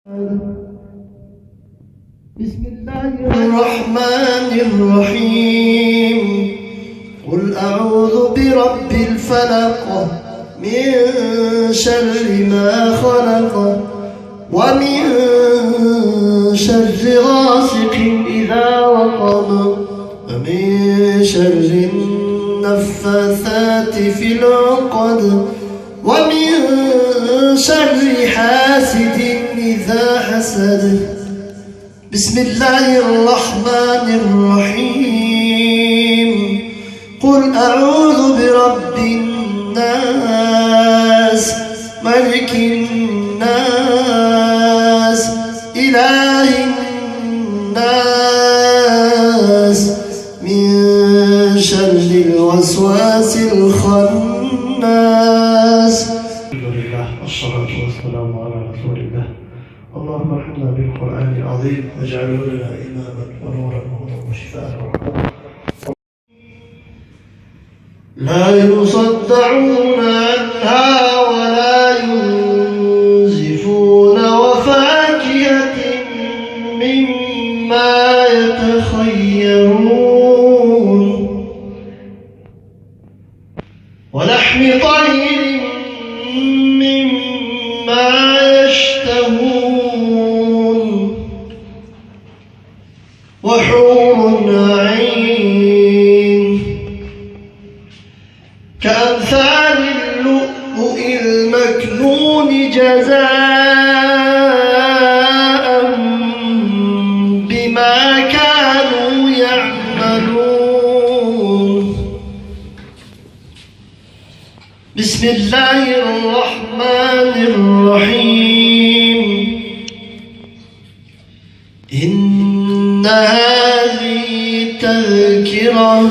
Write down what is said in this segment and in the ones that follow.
بسم الله الرحمن الرحيم. قل أعوذ برب الفلق من شر ما خلق ومن شر غاسق إذا وقب ومن شر النفاثات في العقد ومن شر حاسد إذا حسد. بسم الله الرحمن الرحيم. قل أعوذ برب الناس ملك الناس إله الناس من شر الوسواس الخناس. الحمد لله والصلاة والسلام على رسول الله. اللهم ارحمنا بالقرآن العظيم واجعله لنا إماما ونورا وهدى وشفاء ورحمة. لا يصدعون عنها ولا ينزفون وفاكهة مما يتخيرون ولحم طير مما يشتهون وحور عين كأمثال اللؤلؤ المكنون جزاء بما كانوا يعملون. بسم الله الرحمن الرحيم. إن هذه تذكرة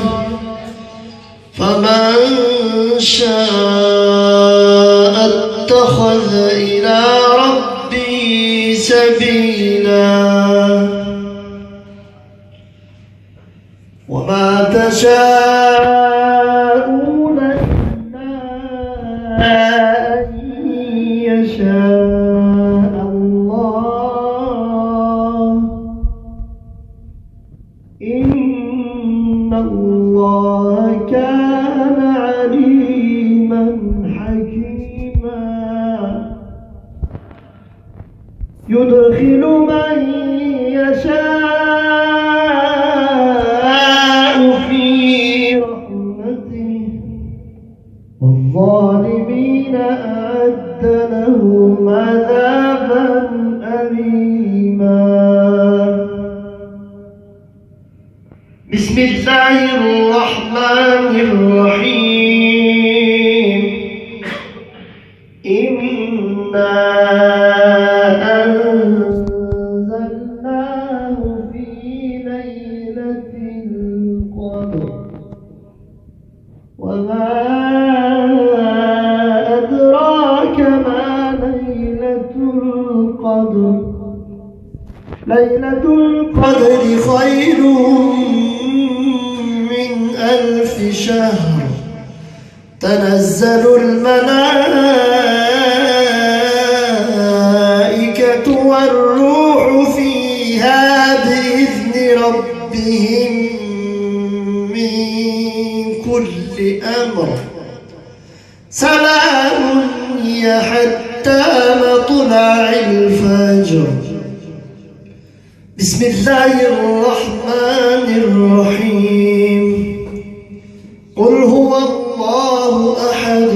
فمن شاء اتخذ إلى ربه سبيلا وما تشاءون إلا أن يشاء الله. إن الله كان عليما حكيما. يدخل من يشاء في رحمته والظالمين أعد لهم عذابا أليما. بسم الله الرحمن الرحيم. إنا أنزلناه في ليلة القدر وما أدراك ما ليلة القدر. ليلة القدر خير من 1000 شهر. تنزل الملائكة والروح فيها بإذن ربهم من كل أمر. سلام هي حتى مطلع الفجر. بسم الله الرحمن الرحيم. قل هو الله أحد